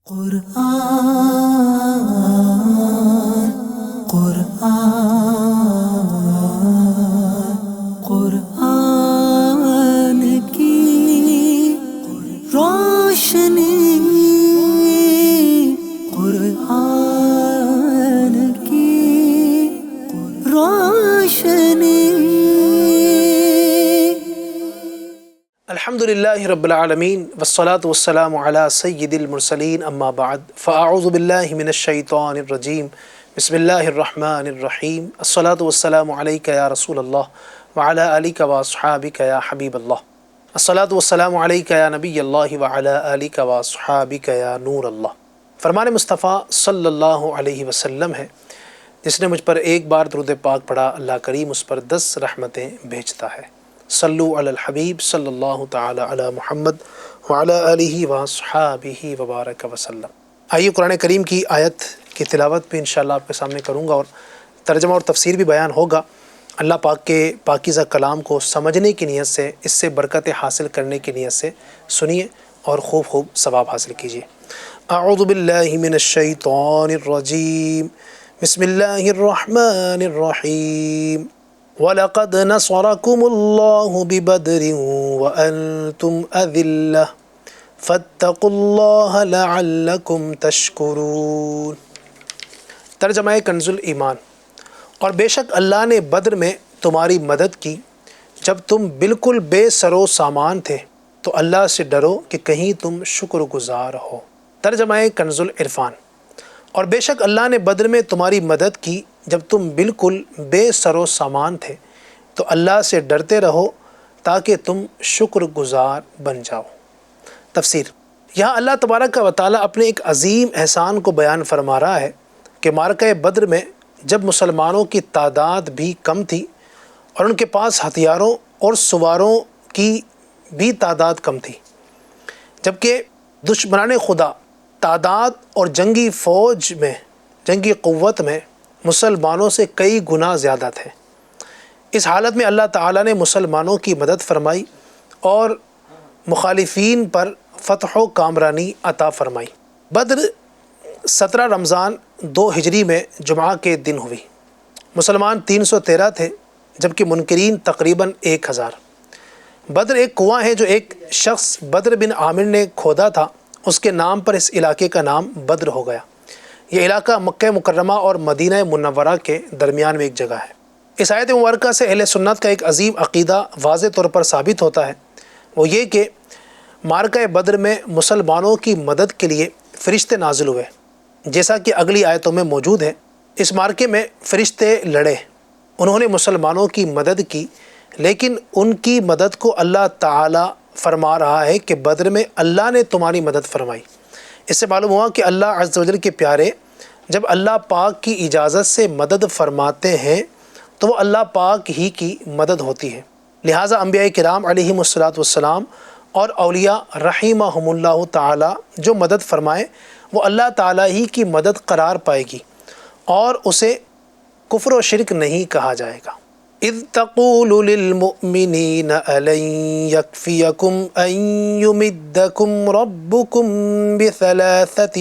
قرآن قرآن قرآن کی روشنی قرآن کی روشنی الحمدللہ رب العالمین والصلاة والسلام علی سید المرسلین اما بعد فاعوذ باللہ من الشیطان الرجیم بسم اللہ الرحمن الرحیم الصلاة والسلام علیک یا رسول اللہ وعلی آلک واصحابک یا حبیب اللہ الصلاة والسلام علیک یا نبی اللہ وعلی آلک واصحابک یا نور اللہ۔ فرمان مصطفیٰ صلی اللہ علیہ وسلم ہے، جس نے مجھ پر ایک بار درود پاک پڑھا اللہ کریم اس پر 10 رحمتیں بھیجتا ہے۔ صلو علی الحبیب صلی اللہ تعالی علی محمد وعلی آلہ واصحابہ وبارک وسلم۔ آئیے قرآن کریم کی آیت کی تلاوت بھی انشاءاللہ آپ کے سامنے کروں گا اور ترجمہ اور تفسیر بھی بیان ہوگا۔ اللہ پاک کے پاکیزہ کلام کو سمجھنے کی نیت سے، اس سے برکتیں حاصل کرنے کی نیت سے سنیے اور خوب خوب ثواب حاصل کیجیے۔ اعوذ باللہ من الشیطان الرجیم بسم اللہ الرحمن الرحیم وَلَقَدْ نَصَرَكُمُ اللَّهُ بِبَدْرٍ وَأَنْتُمْ أَذِلَّةٌ فَاتَّقُوا اللَّهَ لَعَلَّكُمْ تَشْكُرُونَ۔ ترجمہ کنز الایمان۔ اور بے شک اللہ نے بدر میں تمہاری مدد کی جب تم بالکل بے سر و سامان تھے، تو اللہ سے ڈرو کہ کہیں تم شکر گزار ہو۔ ترجمہ کنز العرفان۔ اور بے شک اللہ نے بدر میں تمہاری مدد کی جب تم بالکل بے سر و سامان تھے، تو اللہ سے ڈرتے رہو تاکہ تم شکر گزار بن جاؤ۔ تفسیر۔ یہاں اللہ تبارک و تعالیٰ اپنے ایک عظیم احسان کو بیان فرما رہا ہے کہ معرکہ بدر میں جب مسلمانوں کی تعداد بھی کم تھی اور ان کے پاس ہتھیاروں اور سواروں کی بھی تعداد کم تھی، جبکہ دشمنان خدا تعداد اور جنگی فوج میں، جنگی قوت میں مسلمانوں سے کئی گنا زیادہ تھے، اس حالت میں اللہ تعالیٰ نے مسلمانوں کی مدد فرمائی اور مخالفین پر فتح و کامرانی عطا فرمائی۔ بدر 17 رمضان 2 ہجری میں جمعہ کے دن ہوئی۔ مسلمان 313 تھے جبکہ منکرین تقریباً 1000۔ بدر ایک کنواں ہے جو ایک شخص بدر بن عامر نے کھودا تھا، اس کے نام پر اس علاقے کا نام بدر ہو گیا۔ یہ علاقہ مکہ مکرمہ اور مدینہ منورہ کے درمیان میں ایک جگہ ہے۔ اس آیت مبارکہ سے اہل سنت کا ایک عظیم عقیدہ واضح طور پر ثابت ہوتا ہے، وہ یہ کہ معرکہ بدر میں مسلمانوں کی مدد کے لیے فرشتے نازل ہوئے، جیسا کہ اگلی آیتوں میں موجود ہے۔ اس معرکے میں فرشتے لڑے، انہوں نے مسلمانوں کی مدد کی، لیکن ان کی مدد کو اللہ تعالیٰ فرما رہا ہے کہ بدر میں اللہ نے تمہاری مدد فرمائی۔ اس سے معلوم ہوا کہ اللہ عز و جل کے پیارے جب اللہ پاک کی اجازت سے مدد فرماتے ہیں تو وہ اللہ پاک ہی کی مدد ہوتی ہے۔ لہٰذا انبیاء کرام علیہم السلام اور اولیاء رحمہم اللہ تعالی جو مدد فرمائے وہ اللہ تعالی ہی کی مدد قرار پائے گی اور اسے کفر و شرک نہیں کہا جائے گا۔ اذ تقول للمؤمنین الن یکفیکم ان یمدکم ربکم بثلاثة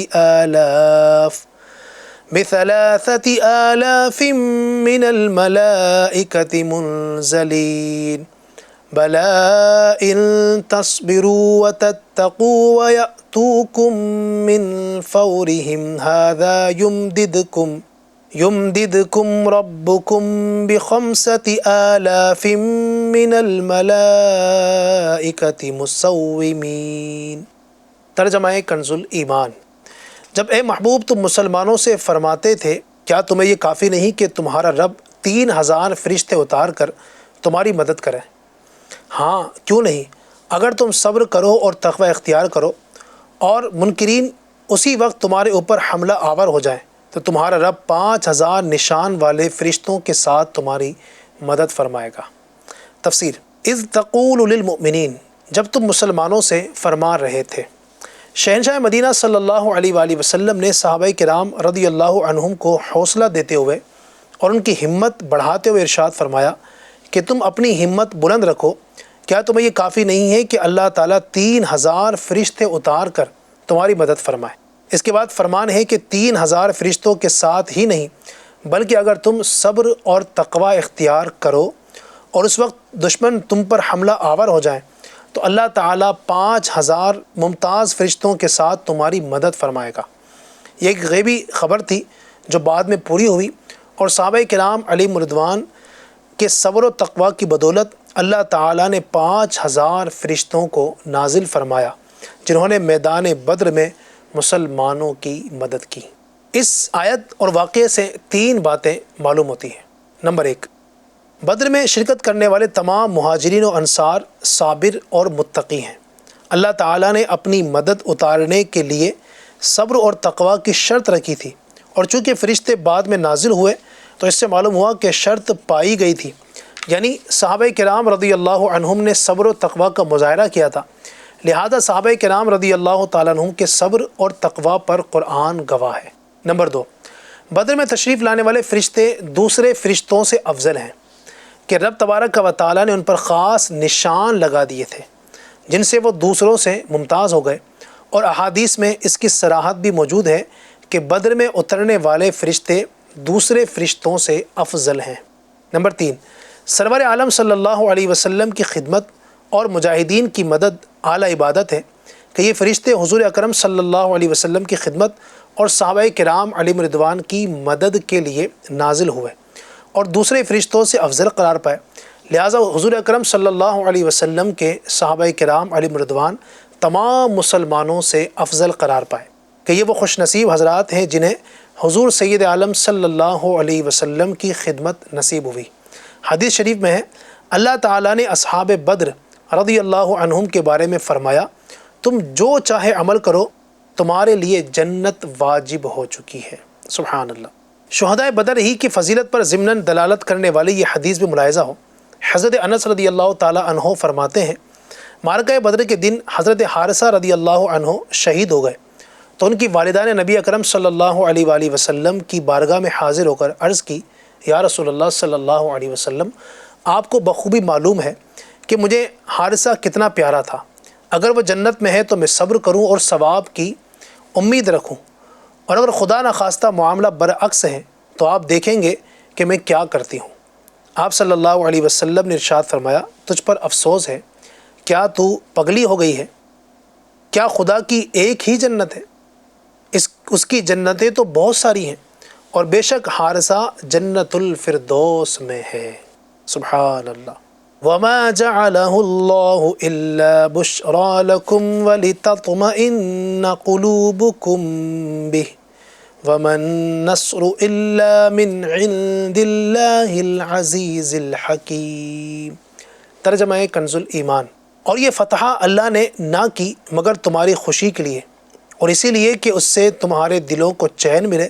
آلاف من الملائکة منزلین بلا ان تصبروا وتتقوا ویأتوکم من فورہم هذا یمددکم ربکم ب5 آلاف من الملائکة مسومین۔ ترجمہ کنز الایمان۔ جب اے محبوب تم مسلمانوں سے فرماتے تھے کیا تمہیں یہ کافی نہیں کہ تمہارا رب 3000 فرشتے اتار کر تمہاری مدد کرے؟ ہاں کیوں نہیں، اگر تم صبر کرو اور تقوی اختیار کرو اور منکرین اسی وقت تمہارے اوپر حملہ آور ہو جائیں تو تمہارا رب 5000 نشان والے فرشتوں کے ساتھ تمہاری مدد فرمائے گا۔ تفسیر۔ اذ تقول للمؤمنین، جب تم مسلمانوں سے فرما رہے تھے۔ شہنشاہ مدینہ صلی اللہ علیہ وآلہ وسلم نے صحابہ کرام رضی اللہ عنہم کو حوصلہ دیتے ہوئے اور ان کی ہمت بڑھاتے ہوئے ارشاد فرمایا کہ تم اپنی ہمت بلند رکھو، کیا تمہیں یہ کافی نہیں ہے کہ اللہ تعالیٰ 3000 فرشتے اتار کر تمہاری مدد فرمائے؟ اس کے بعد فرمان ہے کہ 3000 فرشتوں کے ساتھ ہی نہیں بلکہ اگر تم صبر اور تقوی اختیار کرو اور اس وقت دشمن تم پر حملہ آور ہو جائیں تو اللہ تعالیٰ 5000 ممتاز فرشتوں کے ساتھ تمہاری مدد فرمائے گا۔ یہ ایک غیبی خبر تھی جو بعد میں پوری ہوئی، اور صحابہ کرام علیہم رضوان کے صبر و تقوی کی بدولت اللہ تعالیٰ نے 5000 فرشتوں کو نازل فرمایا جنہوں نے میدان بدر میں مسلمانوں کی مدد کی۔ اس آیت اور واقعے سے 3 باتیں معلوم ہوتی ہیں۔ نمبر 1، بدر میں شرکت کرنے والے تمام مہاجرین و انصار صابر اور متقی ہیں۔ اللہ تعالیٰ نے اپنی مدد اتارنے کے لیے صبر اور تقوی کی شرط رکھی تھی، اور چونکہ فرشتے بعد میں نازل ہوئے تو اس سے معلوم ہوا کہ شرط پائی گئی تھی، یعنی صحابہ کرام رضی اللہ عنہم نے صبر و تقوی کا مظاہرہ کیا تھا، لہذا صحابہ کرام رضی اللہ تعالیٰ عنہم کے صبر اور تقوی پر قرآن گواہ ہے۔ نمبر 2، بدر میں تشریف لانے والے فرشتے دوسرے فرشتوں سے افضل ہیں کہ رب تبارک و تعالیٰ نے ان پر خاص نشان لگا دیے تھے جن سے وہ دوسروں سے ممتاز ہو گئے، اور احادیث میں اس کی صراحت بھی موجود ہے کہ بدر میں اترنے والے فرشتے دوسرے فرشتوں سے افضل ہیں۔ نمبر 3، سرور عالم صلی اللہ علیہ وسلم کی خدمت اور مجاہدین کی مدد اعلیٰ عبادت ہے کہ یہ فرشتے حضور اکرم صلی اللہ علیہ وسلم کی خدمت اور صحابہ کرام علیہم رضوان کی مدد کے لیے نازل ہوئے اور دوسرے فرشتوں سے افضل قرار پائے، لہٰذا حضور اکرم صلی اللہ علیہ وسلم کے صحابہ کرام علیہم رضوان تمام مسلمانوں سے افضل قرار پائے کہ یہ وہ خوش نصیب حضرات ہیں جنہیں حضور سید عالم صلی اللہ علیہ وسلم کی خدمت نصیب ہوئی۔ حدیث شریف میں ہے، اللہ تعالیٰ نے اصحاب بدر رضی اللہ عنہم کے بارے میں فرمایا، تم جو چاہے عمل کرو تمہارے لیے جنت واجب ہو چکی ہے۔ سبحان اللہ۔ شہدائے بدر ہی کی فضیلت پر ضمناً دلالت کرنے والی یہ حدیث بھی ملاحظہ ہو۔ حضرت انس رضی اللہ تعالیٰ عنہ فرماتے ہیں، معرکہ بدر کے دن حضرت حارثہ رضی اللہ عنہ شہید ہو گئے تو ان کی والدہ نے نبی اکرم صلی اللہ علیہ وآلہ وسلم کی بارگاہ میں حاضر ہو کر عرض کی، یا رسول اللہ صلی اللہ علیہ وسلم، آپ کو بخوبی معلوم ہے کہ مجھے حارثہ کتنا پیارا تھا، اگر وہ جنت میں ہے تو میں صبر کروں اور ثواب کی امید رکھوں، اور اگر خدا نخواستہ معاملہ برعکس ہے تو آپ دیکھیں گے کہ میں کیا کرتی ہوں۔ آپ صلی اللہ علیہ وسلم نے ارشاد فرمایا، تجھ پر افسوس ہے، کیا تو پگلی ہو گئی ہے؟ کیا خدا کی ایک ہی جنت ہے؟ اس کی جنتیں تو بہت ساری ہیں، اور بے شک حارثہ جنت الفردوس میں ہے۔ سبحان اللہ۔ وَمَا جَعَلَهُ اللَّهُ إِلَّا بُشْرَى لَكُمْ وَلِتَطْمَئِنَّ قُلُوبُكُمْ بِهِ وَمَا النَّصْرُ إِلَّا مِنْ عِنْدِ اللَّهِ الْعَزِيزِ الْحَكِيمِ۔ ترجمہ کنز الایمان۔ اور یہ فتح اللہ نے نہ کی مگر تمہاری خوشی کے لیے، اور اسی لیے کہ اس سے تمہارے دلوں کو چین ملے،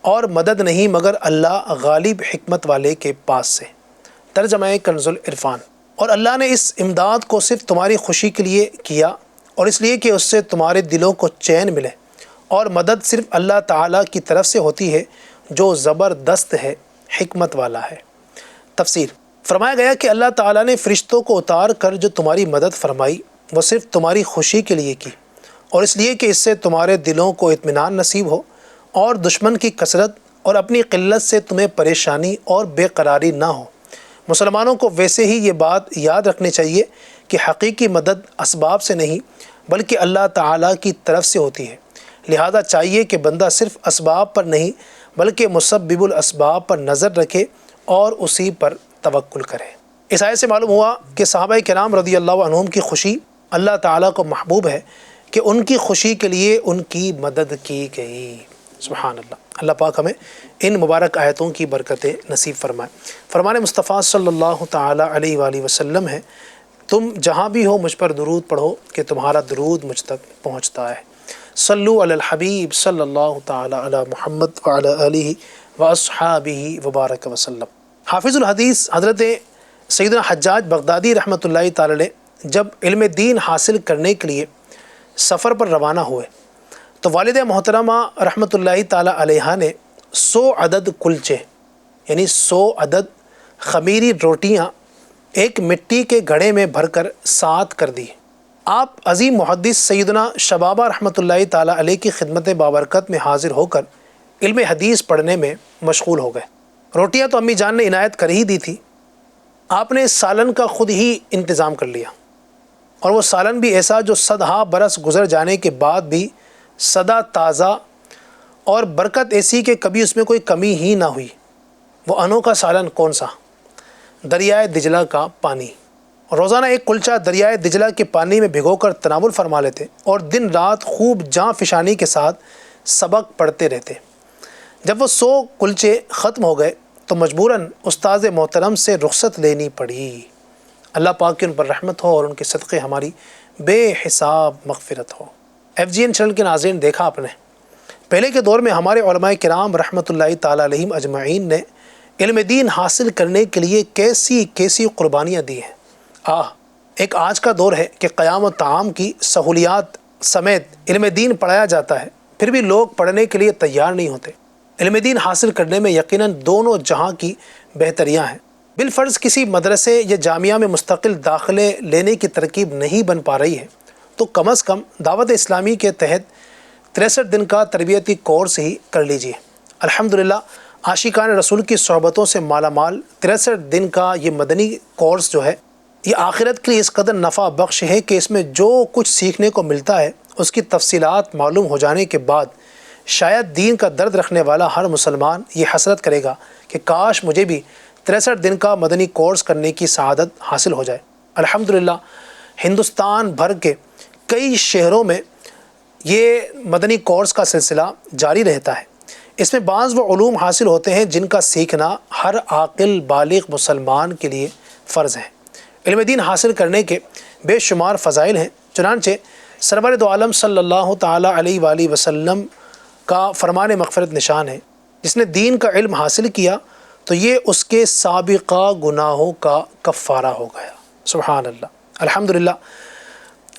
اور مدد نہیں مگر اللہ غالب حکمت والے کے پاس سے۔ ترجمہ کنز العرفان۔ اور اللہ نے اس امداد کو صرف تمہاری خوشی کے لیے کیا، اور اس لیے کہ اس سے تمہارے دلوں کو چین ملے، اور مدد صرف اللہ تعالیٰ کی طرف سے ہوتی ہے جو زبردست ہے، حکمت والا ہے۔ تفسیر۔ فرمایا گیا کہ اللہ تعالیٰ نے فرشتوں کو اتار کر جو تمہاری مدد فرمائی وہ صرف تمہاری خوشی کے لیے کی، اور اس لیے کہ اس سے تمہارے دلوں کو اطمینان نصیب ہو، اور دشمن کی کثرت اور اپنی قلت سے تمہیں پریشانی اور بے قراری نہ ہو۔ مسلمانوں کو ویسے ہی یہ بات یاد رکھنی چاہیے کہ حقیقی مدد اسباب سے نہیں بلکہ اللہ تعالیٰ کی طرف سے ہوتی ہے، لہذا چاہیے کہ بندہ صرف اسباب پر نہیں بلکہ مسبب الاسباب پر نظر رکھے اور اسی پر توکل کرے۔ اس آیت سے معلوم ہوا کہ صحابہ کرام رضی اللہ عنہم کی خوشی اللہ تعالیٰ کو محبوب ہے کہ ان کی خوشی کے لیے ان کی مدد کی گئی۔ سبحان اللہ۔ اللہ پاک ہمیں ان مبارک آیتوں کی برکتیں نصیب فرمائے۔ فرمان مصطفیٰ صلی اللہ تعالیٰ علیہ وآلہ وسلم ہے، تم جہاں بھی ہو مجھ پر درود پڑھو کہ تمہارا درود مجھ تک پہنچتا ہے۔ صلو علی الحبیب صلی اللہ تعالیٰ علی محمد وعلی آلہ واصحابہ وبارک وسلم۔ حافظ الحدیث حضرت سیدنا حجاج بغدادی رحمۃ اللہ تعالیٰ علیہ جب علم دین حاصل کرنے کے لیے سفر پر روانہ ہوئے تو والد محترمہ رحمۃ اللہ تعالیٰ علیہ نے 100 عدد کلچے یعنی 100 عدد خمیری روٹیاں ایک مٹی کے گھڑے میں بھر کر ساتھ کر دی، آپ عظیم محدث سیدنا شبابہ رحمۃ اللہ تعالیٰ علیہ کی خدمت بابرکت میں حاضر ہو کر علم حدیث پڑھنے میں مشغول ہو گئے۔ روٹیاں تو امی جان نے عنایت کر ہی دی تھی، آپ نے سالن کا خود ہی انتظام کر لیا، اور وہ سالن بھی ایسا جو 100 برس گزر جانے کے بعد بھی سدا تازہ، اور برکت ایسی کہ کبھی اس میں کوئی کمی ہی نہ ہوئی۔ وہ انوکھا سالن کون سا؟ دریائے دجلہ کا پانی۔ روزانہ ایک کلچہ دریائے دجلہ کے پانی میں بھگو کر تناول فرما لیتے اور دن رات خوب جاں فشانی کے ساتھ سبق پڑھتے رہتے۔ جب وہ 100 کلچے ختم ہو گئے تو مجبوراً استاذ محترم سے رخصت لینی پڑی۔ اللہ پاک کی ان پر رحمت ہو اور ان کے صدقے ہماری بے حساب مغفرت ہو۔ FGN چینل کے ناظرین، دیکھا آپ نے پہلے کے دور میں ہمارے علماء کرام رحمۃ اللہ تعالیٰ علیہم اجمعین نے علم دین حاصل کرنے کے لیے کیسی کیسی قربانیاں دی ہیں۔ ایک آج کا دور ہے کہ قیام و طعام کی سہولیات سمیت علم دین پڑھایا جاتا ہے، پھر بھی لوگ پڑھنے کے لیے تیار نہیں ہوتے۔ علم دین حاصل کرنے میں یقیناً دونوں جہاں کی بہتریاں ہیں۔ بالفرض کسی مدرسے یا جامعہ میں مستقل داخلے لینے کی ترکیب نہیں بن پا رہی ہے تو کم از کم دعوت اسلامی کے تحت 63 دن کا تربیتی کورس ہی کر لیجیے۔ الحمدللہ عاشقان رسول کی صحبتوں سے مالا مال 63 دن کا یہ مدنی کورس جو ہے، یہ آخرت کے لیے اس قدر نفع بخش ہے کہ اس میں جو کچھ سیکھنے کو ملتا ہے اس کی تفصیلات معلوم ہو جانے کے بعد شاید دین کا درد رکھنے والا ہر مسلمان یہ حسرت کرے گا کہ کاش مجھے بھی 63 دن کا مدنی کورس کرنے کی سعادت حاصل ہو جائے۔ الحمدللہ ہندوستان بھر کے کئی شہروں میں یہ مدنی کورس کا سلسلہ جاری رہتا ہے۔ اس میں بعض وہ علوم حاصل ہوتے ہیں جن کا سیکھنا ہر عاقل بالغ مسلمان کے لیے فرض ہے۔ علم دین حاصل کرنے کے بے شمار فضائل ہیں، چنانچہ سرور دو عالم صلی اللہ تعالیٰ علیہ وآلہ وسلم کا فرمان مغفرت نشان ہے، جس نے دین کا علم حاصل کیا تو یہ اس کے سابقہ گناہوں کا کفارہ ہو گیا۔ سبحان اللہ۔ الحمدللہ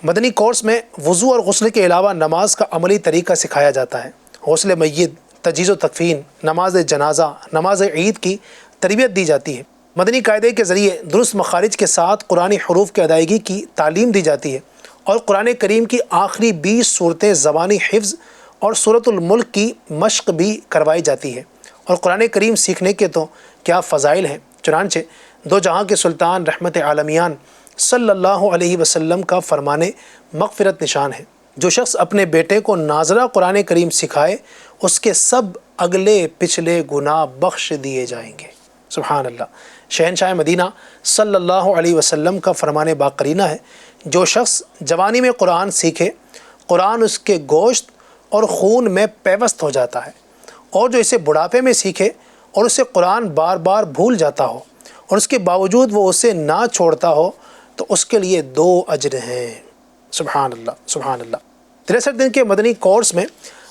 مدنی کورس میں وضو اور غسل کے علاوہ نماز کا عملی طریقہ سکھایا جاتا ہے۔ غسل میت، تجہیز و تکفین، نماز جنازہ، نماز عید کی تربیت دی جاتی ہے۔ مدنی قاعدے کے ذریعے درست مخارج کے ساتھ قرآنی حروف کی ادائیگی کی تعلیم دی جاتی ہے، اور قرآن کریم کی آخری 20 صورتیں زبانی حفظ اور سورۃ الملک کی مشق بھی کروائی جاتی ہے۔ اور قرآن کریم سیکھنے کے تو کیا فضائل ہیں، چنانچہ دو جہاں کے سلطان رحمت عالمیان صلی اللہ علیہ وسلم کا فرمان مغفرت نشان ہے، جو شخص اپنے بیٹے کو ناظرہ قرآن کریم سکھائے اس کے سب اگلے پچھلے گناہ بخش دیے جائیں گے۔ سبحان اللہ۔ شہنشاہ مدینہ صلی اللہ علیہ وسلم کا فرمان باقرینہ ہے، جو شخص جوانی میں قرآن سیکھے قرآن اس کے گوشت اور خون میں پیوست ہو جاتا ہے، اور جو اسے بڑھاپے میں سیکھے اور اسے قرآن بار بار بھول جاتا ہو اور اس کے باوجود وہ اسے نہ چھوڑتا ہو تو اس کے لیے 2 اجر ہیں۔ سبحان اللہ، سبحان اللہ۔ 63 دن کے مدنی کورس میں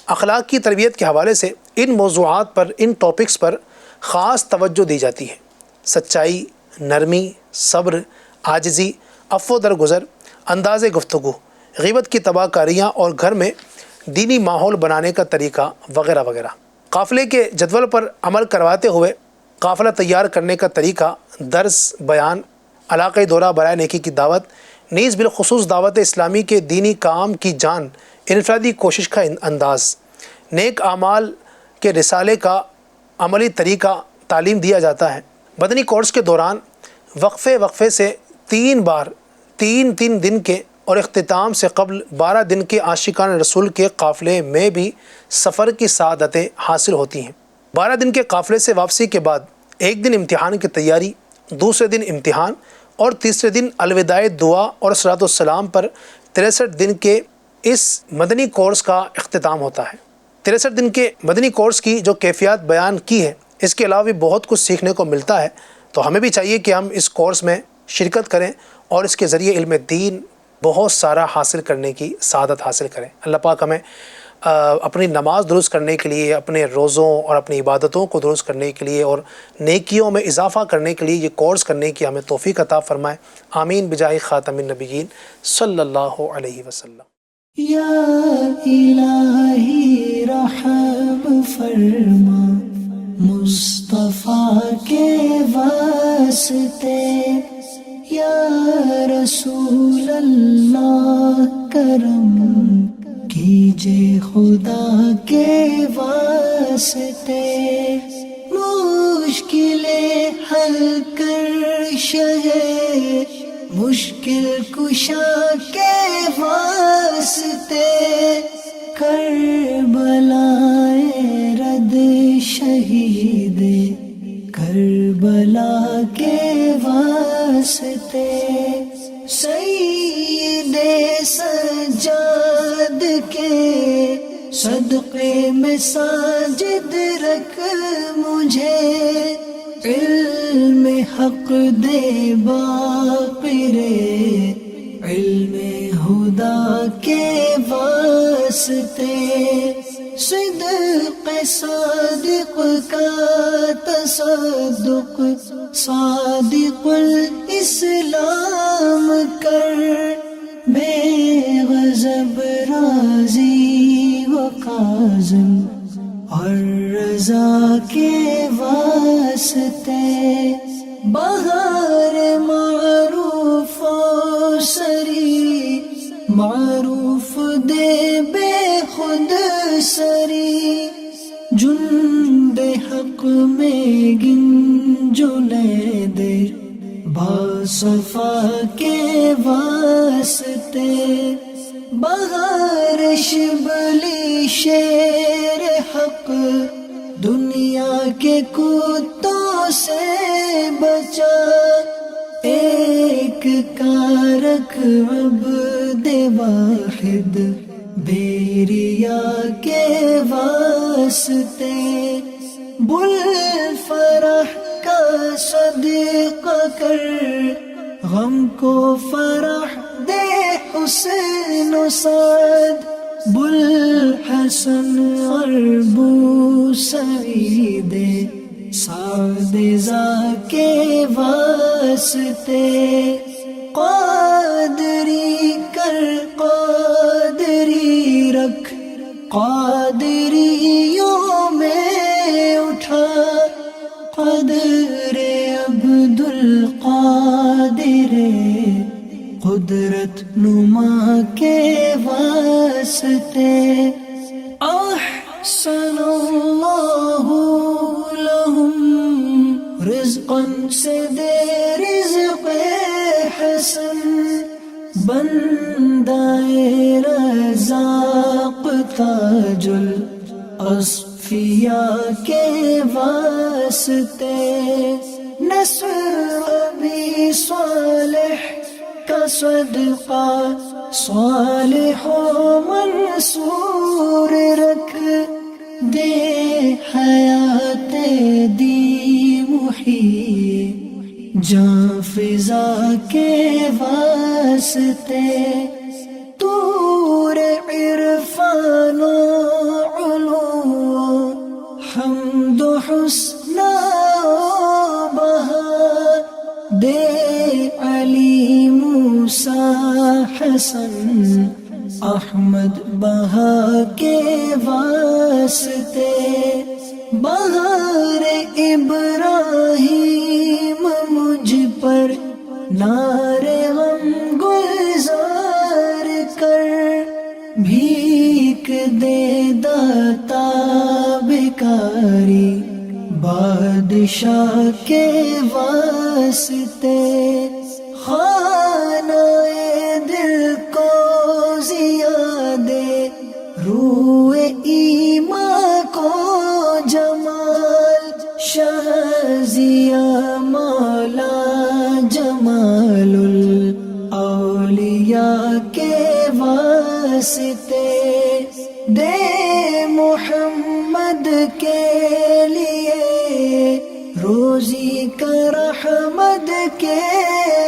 اخلاق کی تربیت کے حوالے سے ان موضوعات پر، ان ٹاپکس پر خاص توجہ دی جاتی ہے۔ سچائی، نرمی، صبر، عاجزی، عفو درگزر، انداز گفتگو، غیبت کی تباہ کاریاں اور گھر میں دینی ماحول بنانے کا طریقہ وغیرہ وغیرہ۔ قافلے کے جدول پر عمل کرواتے ہوئے قافلہ تیار کرنے کا طریقہ، درس، بیان، علاقائی دورہ برائے نیکی کی دعوت، نیز بالخصوص دعوت اسلامی کے دینی کام کی جان انفرادی کوشش کا انداز، نیک اعمال کے رسالے کا عملی طریقہ تعلیم دیا جاتا ہے۔ مدنی کورس کے دوران وقفے سے 3 بار 3 دن کے اور اختتام سے قبل 12 دن کے عاشقان رسول کے قافلے میں بھی سفر کی سعادتیں حاصل ہوتی ہیں۔ 12 دن کے قافلے سے واپسی کے بعد 1 دن امتحان کی تیاری، دوسرے دن امتحان اور تیسرے دن الوداع دعا اور صلاۃ والسلام پر 63 دن کے اس مدنی کورس کا اختتام ہوتا ہے۔ 63 دن کے مدنی کورس کی جو کیفیات بیان کی ہے، اس کے علاوہ بھی بہت کچھ سیکھنے کو ملتا ہے، تو ہمیں بھی چاہیے کہ ہم اس کورس میں شرکت کریں اور اس کے ذریعے علم دین بہت سارا حاصل کرنے کی سعادت حاصل کریں۔ اللہ پاک ہمیں اپنی نماز درست کرنے کے لیے، اپنے روزوں اور اپنی عبادتوں کو درست کرنے کے لیے اور نیکیوں میں اضافہ کرنے کے لیے یہ کورس کرنے کی ہمیں توفیق عطا فرمائے۔ آمین بجاہ خاتم النبیین صلی اللہ علیہ وسلم۔ یا الہی رحم فرما مصطفیٰ کے واسطے، یا رسول اللہ کرم کیجے خدا کے واسطے، مشکلیں حل کر شہ مشکل کشا کے واسطے، کربلائے رد شہید کربلا کے واسطے، سید سجاد کے صدقے میں ساجد رکھ مجھے، علم حق دے باقر علم خدا کے واسطے، صدق صادق کا تصدق صادق الاسلام کر، بے غضب راضی و کاظم اور رضا کے واسطے، بہار معروف و سری معروف دے بے خود سری، جند حق میں گنجلے دے باصفا کے واسطے، بہار شبلی شیر حق دنیا کے کتوں سے بچا، ایک کارک عبد واحد بیریا کے واسطے، بل فرح کا صدقہ کر غم کو فرح دے حسن و سعد، بل حسن اور بو سعید سعد زا کے واسطے، قادری کر قادری رکھ قادریوں میں اٹھا، قدر عبد القادر قدرت نما کے واسطے، احسن اللہ لہم رزقا سے دے رزق حسن، بندائے رزاق تاج الاصفیاء کے واسطے، نصر ابی صالح کا صدقہ صالح و منصور رکھ، دے حیات دی محیی جاں فضا کے واسطے، طور عرفان و علو حمد و حسن و بہا، دے علی موسیٰ حسن احمد بہا کے واسطے، بہار ابراہیم مجھ پر نار غم گلزار کر، بھیک دے داتا بیکاری بادشاہ کے واسطے، خانہ دل کو زیادے روح ایمان کو جمال، شہزیہ مولا جمال الاولیاء کے واسطے، دے محمد کے لیے روزی کا رحمت کے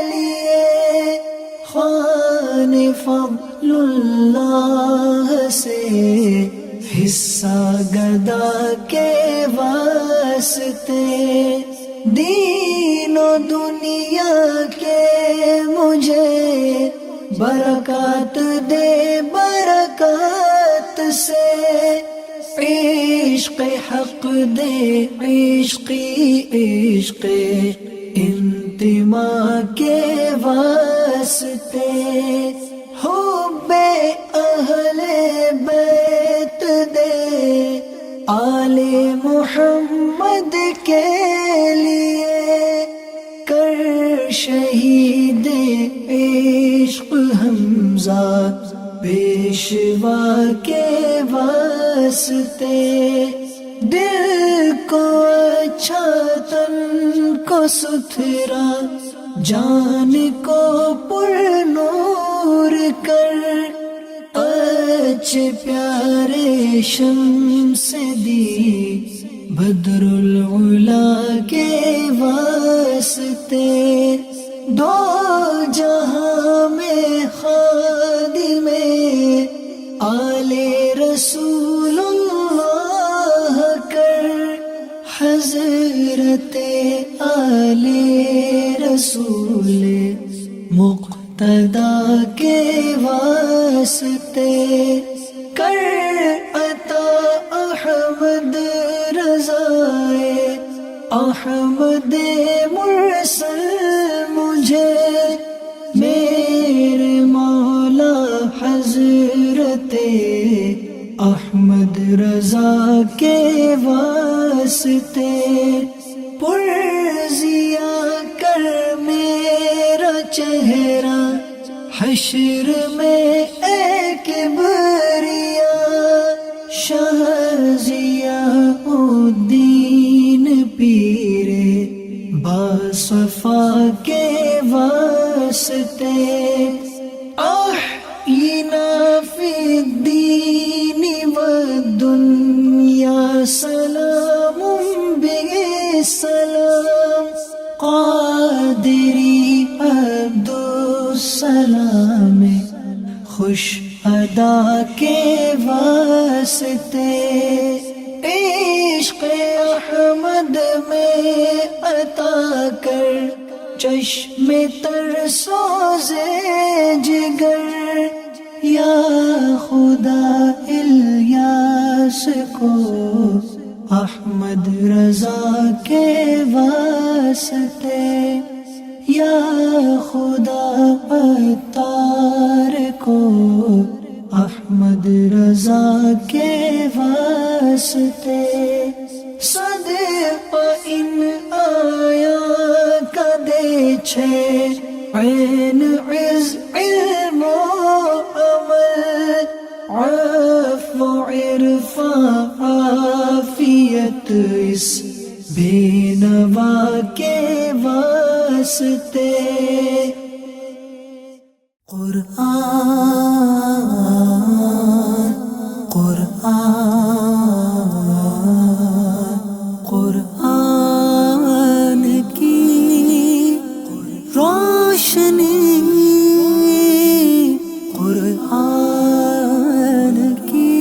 لیے، خوان فضل اللہ سے حصہ گدا کے واسطے، دین و دنیا کے مجھے برکات دے برکات سے، عشق حق دے عشقی عشق ان اجتماع کے واسطے، حب اہل بیت دے آل محمد کے لیے، کر شہید عشق حمزہ پیشوا کے واسطے، دل کو اچھا تن کو ستھرا جان کو پر نور کر، اچھے پیارے شمس دی بدر العلا کے واسطے، دو جہاں میں خادم آل رسول اللہ کر، حضرت آل رسول مقتدی کے واسطے، کر عطا احمد رضائے احمد مرسل مجھے، میرے مولا حضرت احمد رضا کے واسطے، پرزیا کر میرا چہرہ حشر میں اے کبریا، شاہ ضیاء الدین پیرے باصفا کے واسطے، احینا فی الدین والدنیا سلام بسلام، قادری عبدالسلام خوش ادا کے واسطے، عشق احمد میں عطا کر چشم تر سوزے جگر، یا خدا الیاس کو احمد رضا کے واسطے، یا خدا عطار کو احمد رضا کے واسطے، صدق ان آیا کدے چھے عین عز علم و عمل، عفو عرفان عافیت اس بے نوا کے واسطے، قرآن قرآن قرآن کی روشنی، قرآن کی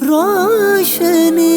روشنی